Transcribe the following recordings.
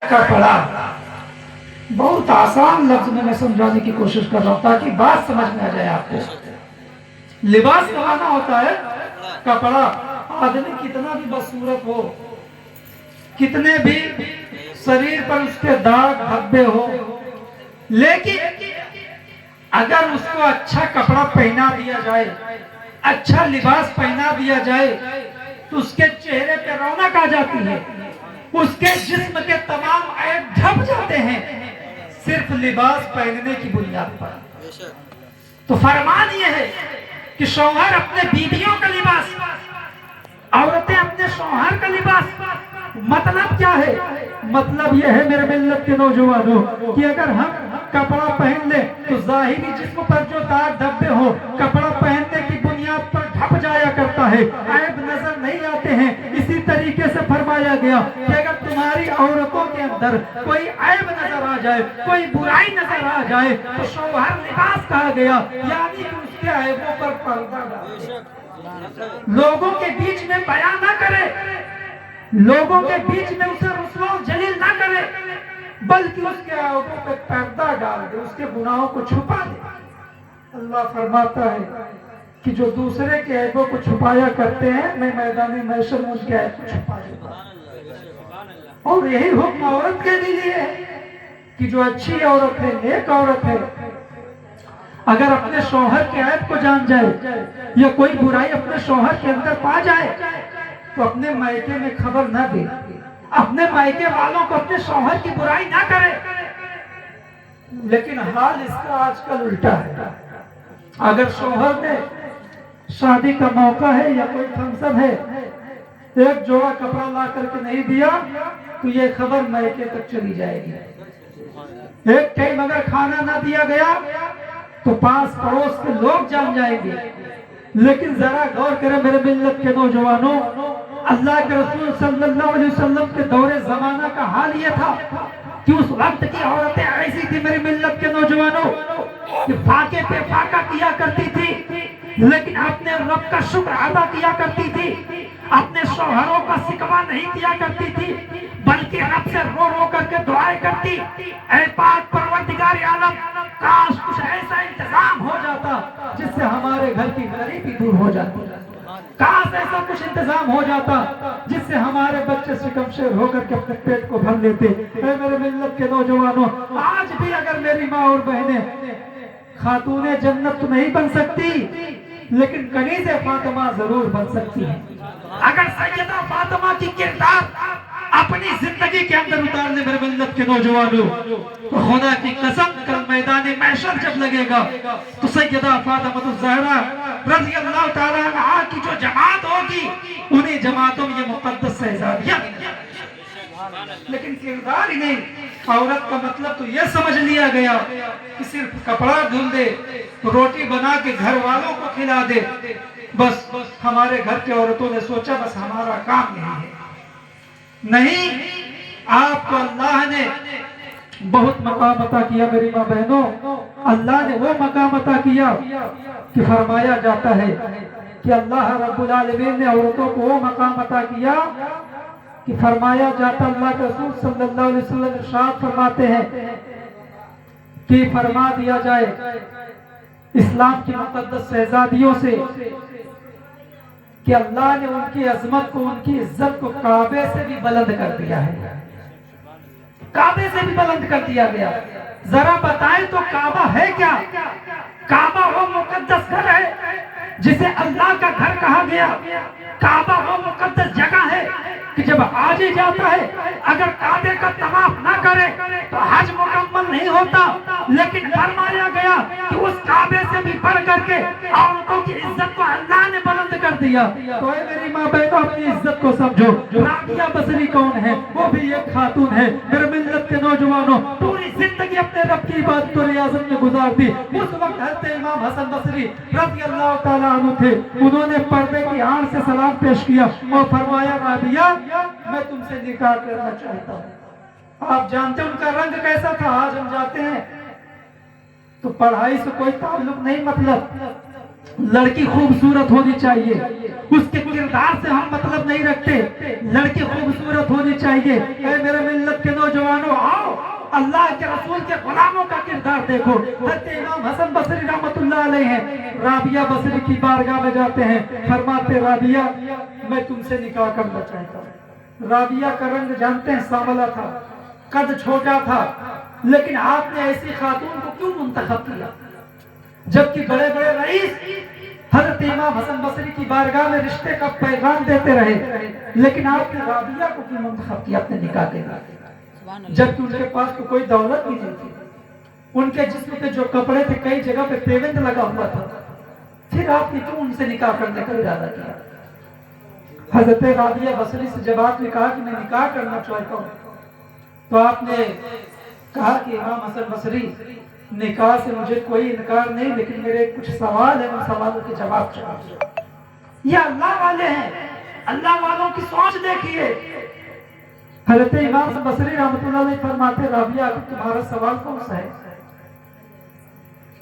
कपड़ा बहुत आसान लफ्ज में मैं समझाने की कोशिश कर रहा हूँ ताकि बात समझ में आ जाए आपको। लिबास का माना होता है कपड़ा। आदमी कितना भी बदसूरत हो, कितने भी शरीर पर उसके दाग धब्बे हो, लेकिन अगर उसको अच्छा कपड़ा पहना दिया जाए, अच्छा लिबास पहना दिया जाए, तो उसके चेहरे पे रौनक आ जाती है, उसके जिस्म के तमाम ऐब ढक जाते हैं सिर्फ लिबास पहनने की बुनियाद पर। तो फरमान यह है कि शौहर अपने बीवियों का लिबास, औरतें अपने शौहर का लिबास। मतलब क्या है? मतलब यह है मेरे मिल्लत के नौजवानों कि अगर हम कपड़ा पहन ले तो जाहिरी जिस्म पर जो दाग धब्बे हो कपड़ा पहनने की बुनियाद पर ढक जाया करता है, ऐब नजर नहीं आते हैं। इसी तरीके से फरमाया गया कि अगर तुम्हारी औरतों के अंदर कोई ऐब नजर आ जाए, कोई बुराई नजर आ जाए, तो शौहर लिबास कहा गया, यानी कि उसके ऐबों पर पर्दा डाले, लोगों के बीच में बयान ना करे, लोगों के बीच में उसे रुसवा जलील ना करे, बल्कि उसके ऐबों पर पर्दा डाल दे, उसके गुनाहों को छुपा दे। अल्लाह फरमाता है कि जो दूसरे के ऐबों को छुपाया करते हैं, मैं मैदानी महशर में उसके ऐब को छुपा दूंगा। और यही हुक्म औरत के लिए है कि जो अच्छी औरत है, नेक औरत है, अगर अपने शौहर के ऐब को जान जाए या कोई बुराई अपने शौहर के अंदर पा जाए तो अपने मायके में खबर ना दे, अपने मायके वालों को अपने शौहर की बुराई ना करे। लेकिन हाल इसका आजकल उल्टा है। अगर शौहर ने शादी का मौका है या कोई फंक्शन है, एक जोड़ा कपड़ा ला करके नहीं दिया तो ये खबर मायके तक चली जाएगी। एक टाइम अगर खाना ना दिया गया तो पास पड़ोस के लोग जान जाएंगे। लेकिन जरा गौर करें मेरे मिल्लत के नौजवानों, अल्लाह के रसूल सल्लल्लाहु अलैहि वसल्लम के दौरे जमाना का हाल ये था कि उस वक्त की औरतें ऐसी थी मेरे मिल्लत के नौजवानों कि फाके पे फाका किया करती थी, लेकिन अपने रब का शुक्र अदा किया करती थी, अपने शौहरों का सिकवा नहीं किया करती थी, बल्कि रब से रो रो करके दुआएं करती, ऐ पाक परवरदिगार आलम, काश कुछ ऐसा इंतजाम हो जाता जिससे हमारे घर की गरीबी दूर हो जाती, काश ऐसा कुछ इंतजाम हो जाता जिससे हमारे बच्चे सिकमशेर होकर के अपने पेट को भर लेते। ऐ मेरे मिल्लत के नौजवानों, आज भी अगर मेरी माँ और बहनें खातूने जन्नत तो नहीं बन सकती, लेकिन कनीज़े फातिमा जरूर बन सकती है। अगर सैयदा फातिमा की किरदार अपनी जिंदगी के अंदर उतार ले मेरे मिल्लत के नौजवानों, तो खुदा की कसम कल मैदान महशर जब लगेगा तो सैयदा फातिमा ज़हरा रज़ी अल्लाह ताला अन्हा की जो जमात होगी, उन्हीं जमातों में ये मुक़द्दस शहज़ादियाँ। लेकिन किरदार ही नहीं, औरत का मतलब तो ये समझ लिया गया कि सिर्फ कपड़ा धुल दे, रोटी बना के घर वालों को खिला दे, बस हमारे घर की औरतों ने सोचा बस हमारा काम यही है। नहीं, आपको अल्लाह ने बहुत मकाम अता किया मेरी माँ बहनों। अल्लाह ने वो मकाम अता किया कि फरमाया जाता है कि अल्लाह रब्बुल आलमीन ने औरतों को वो मकाम अता किया कि फरमाया जाता, अल्लाह के रसूल सल्लल्लाहु अलैहि वसल्लम इरशाद फरमाते हैं कि फरमा दिया जाए इस्लाम की मुक़द्दस शहज़ादियों से कि अल्लाह ने उनकी अजमत को, उनकी इज्जत को काबे से भी बुलंद कर दिया है, काबे से भी बुलंद कर दिया गया। जरा बताएं तो काबा है क्या? काबा वो मुक़द्दस घर है जिसे अल्लाह का घर कहा गया। काबा वो मुक़द्दस जगह है कि जब हाजी जाता है अगर काबे का तवाफ ना करे तो हज मुकम्मल नहीं होता। लेकिन फरमाया गया कि उस काबे से भी बढ़ करके औरतों की इज्जत को अल्लाह ने बुलंद कर दिया। तो मेरी माँ बहनों, अपनी इज्जत को समझो। राबिया बसरी कौन है? वो भी एक खातून है। मेरे मिल्लत के नौजवानों, पूरी जिंदगी अपने रब की इबादत और रियाजत में गुजार दी। उस वक्त हज़रत इमाम हसन बसरी रज़ी अल्लाह ताला अन्हु थे, उन्होंने पर्दे की आड़ से सलाम पेश किया और फरमाया, राबिया मैं तुमसे निकाह करना चाहता हूँ। आप जानते उनका रंग कैसा था? आज हम जाते हैं तो पढ़ाई से कोई ताल्लुक नहीं, मतलब लड़की खूबसूरत होनी चाहिए, उसके किरदार से हम मतलब नहीं रखते, लड़की खूबसूरत होनी चाहिए। मेरे मिल्लत के नौजवान اللہ کے رسول کے غلاموں کا کردار دیکھو. حضرت امام حسن بصری رحمۃ اللہ علیہ ہیں, رابعہ بصری کی بارگاہ میں جاتے ہیں, فرماتے رابعہ میں تم سے نکاح کرنا چاہتا ہوں. رابعہ کا رنگ جانتے ہیں, سانولا تھا, قد چھوٹا تھا, لیکن آپ نے ایسی خاتون کو کیوں منتخب کیا جبکہ بڑے بڑے رئیس حضرت امام حسن بصری کی بارگاہ میں رشتے کا پیغام دیتے رہے, لیکن آپ نے رابعہ کو کیوں منتخب کیا اپنے نکاح کے بعد جبکہ ان کے پاس تو کوئی دولت بھی نہیں تھی. ان کے جسم پہ جو کپڑے تھے کئی جگہ پہ پیوند لگا ہوا تھا, پھر آپ نے کیوں ان سے نکاح کرنے کا ارادہ کیا؟ حضرت رابعہ بصری سے جب آپ نے کہا کہ میں نکاح کرنا چاہتا ہوں تو آپ نے کہا کہ امام حسن بصری نکاح سے مجھے کوئی انکار نہیں, لیکن میرے کچھ سوال ہیں, ان سوالوں کے جواب چاہیے. یہ اللہ والے ہیں, اللہ والوں کی سوچ دیکھیے. حضرت امام حسن بصری رحمۃ اللہ علیہ فرماتے رابعہ اگر تمہارا سوال کون سا ہے؟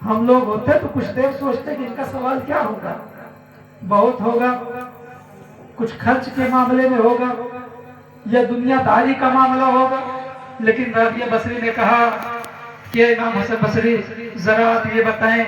ہم لوگ ہوتے تو کچھ دیر سوچتے کہ ان کا سوال کیا ہوگا, بہت ہوگا, کچھ خرچ کے معاملے میں ہوگا یا دنیا داری کا معاملہ ہوگا, لیکن رابعہ بصری نے کہا کہ امام حسن بصری ذرا آپ یہ بتائیں